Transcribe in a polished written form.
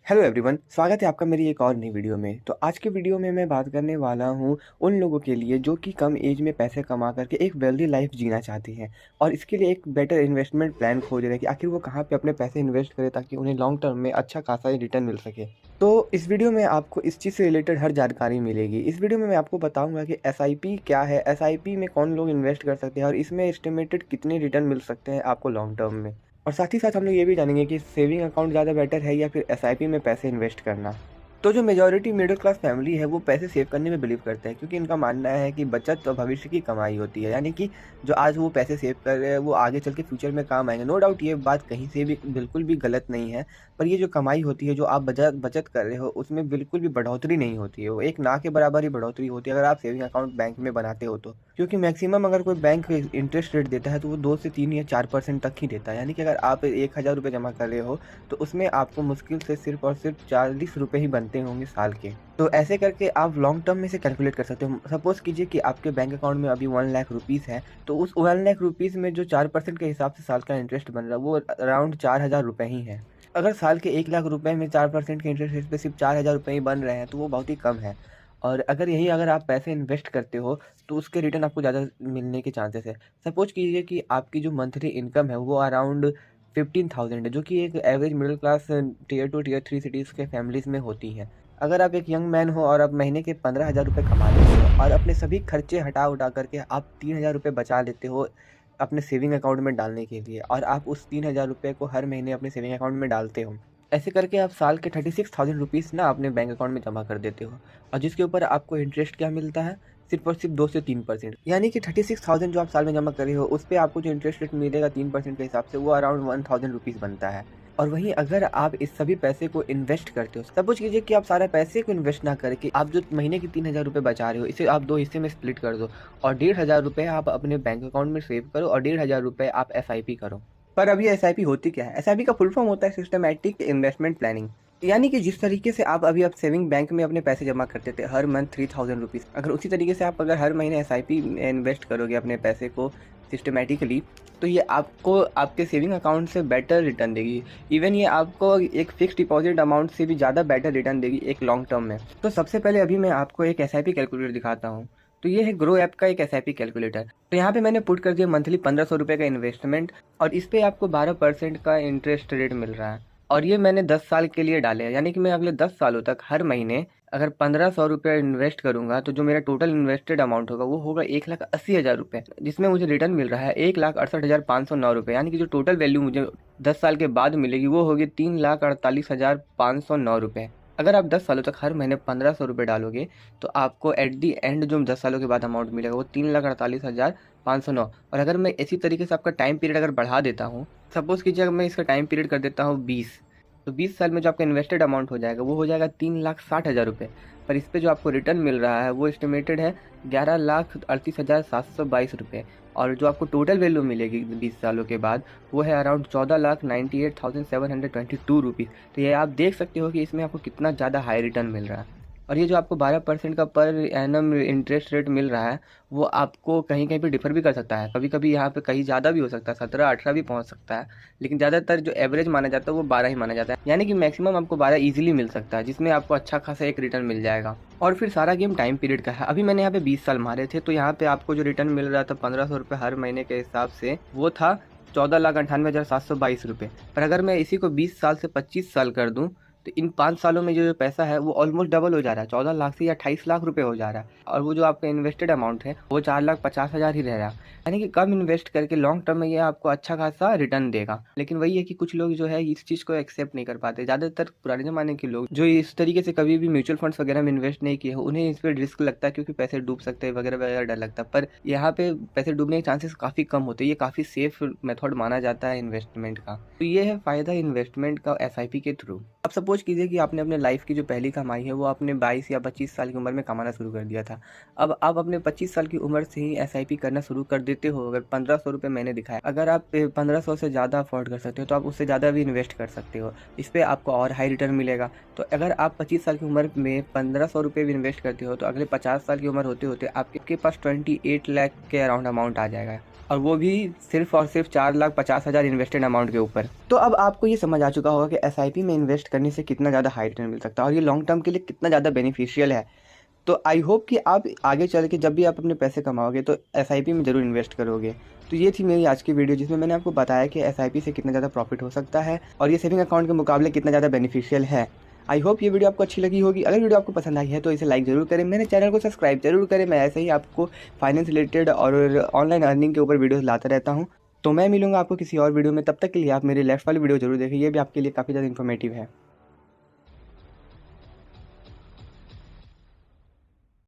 Hello everyone, स्वागत है आपका मेरी एक और नई वीडियो में। तो आज के वीडियो में मैं बात करने वाला हूँ उन लोगों के लिए जो कि कम एज में पैसे कमा करके एक वेल्दी लाइफ जीना चाहते हैं और इसके लिए एक बेटर इन्वेस्टमेंट प्लान खोज रहे हैं कि आखिर वो कहाँ पे अपने पैसे इन्वेस्ट करें ताकि उन्हें लॉन्ग टर्म में अच्छा खासा रिटर्न मिल सके। तो इस वीडियो में आपको इस चीज़ से रिलेटेड हर जानकारी मिलेगी। इस वीडियो में मैं आपको बताऊंगा कि एसआईपी क्या है, एसआईपी में कौन लोग इन्वेस्ट कर सकते हैं और इसमें एस्टिमेटेड कितने रिटर्न मिल सकते हैं आपको लॉन्ग टर्म में। और साथ ही साथ हम लोग ये भी जानेंगे कि सेविंग अकाउंट ज़्यादा बेटर है या फिर एसआईपी में पैसे इन्वेस्ट करना। तो जो मेजॉरिटी मिडिल क्लास फैमिली है वो पैसे सेव करने में बिलीव करते हैं क्योंकि इनका मानना है कि बचत तो भविष्य की कमाई होती है, यानी कि जो आज वो पैसे सेव कर रहे हैं वो आगे चल के फ्यूचर में काम आएंगे। नो डाउट ये बात कहीं से भी बिल्कुल भी गलत नहीं है, पर ये जो कमाई होती है, जो आप बचत बचत कर रहे हो, उसमें बिल्कुल भी बढ़ोतरी नहीं होती है। वो एक ना के बराबर ही बढ़ोतरी होती है अगर आप सेविंग अकाउंट बैंक में बनाते हो तो। क्योंकि मैक्सिमम अगर कोई बैंक इंटरेस्ट रेट देता है तो वो 2 से 3 या 4% तक ही देता है, यानी कि अगर आप 1,000 रुपये जमा कर रहे हो तो उसमें आपको मुश्किल से सिर्फ और सिर्फ 40 रुपये ही बनते होंगे साल के। तो ऐसे करके आप लॉन्ग टर्म में से कैलकुलेट कर सकते हो। सपोज कीजिए कि आपके बैंक अकाउंट में अभी 1 लाख रुपीज़ है, तो उस 1 लाख रुपीज़ में जो 4% के हिसाब से साल का इंटरेस्ट बन रहा है वो अराउंड 4,000 रुपये ही है। अगर साल के 1 लाख रुपए में 4% के इंटरेस्ट रेट पे सिर्फ 4,000 रुपये ही बन रहे हैं तो वो बहुत ही कम है। और अगर आप पैसे इन्वेस्ट करते हो तो उसके रिटर्न आपको ज़्यादा मिलने के चांसेस है। सपोज कीजिए कि आपकी जो मंथली इनकम है वो अराउंड 15,000 है, जो कि एक average middle class tier 2 tier 3 cities के फैमिलीज़ में होती है। अगर आप एक यंग मैन हो और आप महीने के 15,000 रुपये कमा लेते हो और अपने सभी खर्चे हटा उठा करके आप 3,000 रुपये बचा लेते हो अपने सेविंग अकाउंट में डालने के लिए, और आप उस 3,000 रुपये को हर महीने अपने सेविंग अकाउंट में डालते हो, ऐसे करके आप साल के 36,000 रुपीज़ ना अपने बैंक अकाउंट में जमा कर देते हो। और जिसके ऊपर आपको इंटरेस्ट क्या मिलता है, सिर्फ और सिर्फ 2 से 3%, यानी कि 36,000 जो आप साल में जमा कर रहे हो उस पर आपको जो इंटरेस्ट रेट मिलेगा 3% के हिसाब से वो अराउंड 1,000 रुपीज़ बनता है। और वहीं अगर आप इस सभी पैसे को इन्वेस्ट करते हो, सपोज कीजिए कि आप सारे पैसे को इन्वेस्ट ना करके आप जो महीने के 3,000 रुपये बचा रहे हो इसे आप 2 हिस्से में स्प्लिट कर दो और 1,500 रुपये आप अपने बैंक अकाउंट में सेव करो और 1,500 रुपये आप एसआईपी करो। पर अब ये एसआईपी होती क्या है? एसआईपी का फुल फॉर्म होता है सिस्टमैटिक इन्वेस्टमेंट प्लानिंग। यानी कि जिस तरीके से आप अभी आप सेविंग बैंक में अपने पैसे जमा करते थे हर मंथ 3,000 रुपीज़, अगर उसी तरीके से आप अगर हर महीने एसआईपी में इन्वेस्ट करोगे अपने पैसे को सिस्टमैटिकली, तो ये आपको आपके सेविंग अकाउंट से बेटर रिटर्न देगी। इवन ये आपको एक फिक्स डिपॉजिट अमाउंट से भी ज़्यादा बेटर रिटर्न देगी एक लॉन्ग टर्म में। तो सबसे पहले अभी मैं आपको एक एसआईपी कैलकुलेटर दिखाता हूँ। तो ये है ग्रो ऐप का एक एसआईपी कैलकुलेटर। तो यहाँ पे मैंने पुट कर दिया मंथली 1,500 रुपये का इन्वेस्टमेंट और इस पे आपको 12% का इंटरेस्ट रेट मिल रहा है। और ये मैंने 10 साल के लिए डाले हैं, यानी कि मैं अगले 10 सालों तक हर महीने अगर 1,500 रुपये इन्वेस्ट करूंगा तो जो मेरा टोटल इन्वेस्टेड अमाउंट होगा वो होगा 1,80,000 रुपये, जिसमें मुझे रिटर्न मिल रहा है 1,68,509 रुपये, यानी कि जो टोटल वैल्यू मुझे 10 साल के बाद मिलेगी वो होगी 3,48,509 रुपये। अगर आप 10 सालों तक हर महीने 1,500 रुपये डालोगे तो आपको एट दी एंड जो 10 सालों के बाद अमाउंट मिलेगा वो 3,48,509। और अगर मैं इसी तरीके से आपका टाइम पीरियड अगर बढ़ा देता हूँ, सपोज कीजिए अगर मैं इसका टाइम पीरियड कर देता हूँ 20, तो 20 साल में जो आपका इन्वेस्टेड अमाउंट हो जाएगा वो हो जाएगा 3,60,000 रुपये। पर इस पे जो आपको रिटर्न मिल रहा है वो एस्टिमेटेड है 11,38,722 रुपये। और जो आपको टोटल वैल्यू मिलेगी 20 सालों के बाद वो है अराउंड 14,98,722 रुपीज़। तो ये आप देख सकते हो कि इसमें आपको कितना ज़्यादा हाई रिटर्न मिल रहा है। और ये जो आपको 12% का पर एनम इंटरेस्ट रेट मिल रहा है वो आपको कहीं कहीं पे डिफर भी कर सकता है। कभी कभी यहाँ पे कहीं ज़्यादा भी हो सकता है, 17-18 भी पहुँच सकता है, लेकिन ज़्यादातर जो एवरेज माना जाता है वो 12 ही माना जाता है, यानी कि मैक्सिमम आपको 12 ईजिली मिल सकता है, जिसमें आपको अच्छा खासा एक रिटर्न मिल जाएगा। और फिर सारा गेम टाइम पीरियड का है। अभी मैंने यहाँ पे 20 साल मारे थे तो यहाँ पे आपको जो रिटर्न मिल रहा था 1,500 रुपये हर महीने के हिसाब से वो था 14,98,722 रुपये। पर अगर मैं इसी को 20 साल से 25 साल कर दूँ तो इन 5 सालों में जो पैसा है वो ऑलमोस्ट डबल हो जा रहा है, 14 लाख से या 28 लाख रुपए हो जा रहा है। और वो जो आपका इन्वेस्टेड अमाउंट है वो 4,50,000 ही रह रहा है, यानी कि कम इन्वेस्ट करके लॉन्ग टर्म में ये आपको अच्छा खासा रिटर्न देगा। लेकिन वही है कि कुछ लोग जो है इस चीज़ को एक्सेप्ट नहीं कर पाते। ज़्यादातर पुराने ज़माने के लोग जो इस तरीके से कभी भी म्यूचुअल फंड्स वगैरह में इन्वेस्ट नहीं किए हो उन्हें इस पर रिस्क लगता है क्योंकि पैसे डूब सकते हैं वगैरह वगैरह डर लगता है। पर यहाँ पे पैसे डूबने के चांसेस काफ़ी कम होते हैं। ये काफ़ी सेफ मेथड माना जाता है इन्वेस्टमेंट का। तो ये है फ़ायदा इन्वेस्टमेंट का एसआईपी के थ्रू। अब सपोज कीजिए कि आपने अपने लाइफ की जो पहली कमाई है वो आपने 22 या 25 साल की उम्र में कमाना शुरू कर दिया था। अब आप अपने 25 साल की उम्र से ही एसआईपी करना शुरू कर देते हो। अगर 1,500 रुपये मैंने दिखाया, अगर आप 1,500 से ज़्यादा अफोर्ड कर सकते हो तो आप उससे ज़्यादा भी इन्वेस्ट कर सकते हो, इस पर आपको और हाई रिटर्न मिलेगा। तो अगर आप 25 साल की उम्र में 1,500 रुपये भी इन्वेस्ट करते हो तो अगले 50 साल की उम्र होते होते आपके पास 28 लाख के अराउंड अमाउंट आ जाएगा। और वो भी सिर्फ और सिर्फ 4,50,000 इन्वेस्टेड अमाउंट के ऊपर। तो अब आपको ये समझ आ चुका होगा कि एसआईपी में इन्वेस्ट करने से कितना ज़्यादा हाई रिटर्न मिल सकता है और ये लॉन्ग टर्म के लिए कितना ज़्यादा बेनिफिशियल है। तो आई होप कि आप आगे चल के जब भी आप अपने पैसे कमाओगे तो एसआईपी में ज़रूर इन्वेस्ट करोगे। तो ये थी मेरी आज की वीडियो जिसमें मैंने आपको बताया कि एसआईपी से कितना ज़्यादा प्रॉफिट हो सकता है और ये सेविंग अकाउंट के मुकाबले कितना ज़्यादा बेनिफिशियल है। आई होप ये वीडियो आपको अच्छी लगी होगी। अगर वीडियो आपको पसंद आई है तो इसे लाइक ज़रूर करें, मेरे चैनल को सब्सक्राइब जरूर करें। मैं ऐसे ही आपको फाइनेंस रिलेटेड और ऑनलाइन अर्निंग के ऊपर वीडियोस लाता रहता हूँ। तो मैं मिलूंगा आपको किसी और वीडियो में, तब तक के लिए आप मेरी लेफ्ट वाली वीडियो जरूर देखें, ये भी आपके लिए काफ़ी ज़्यादा इन्फॉर्मेटिव है।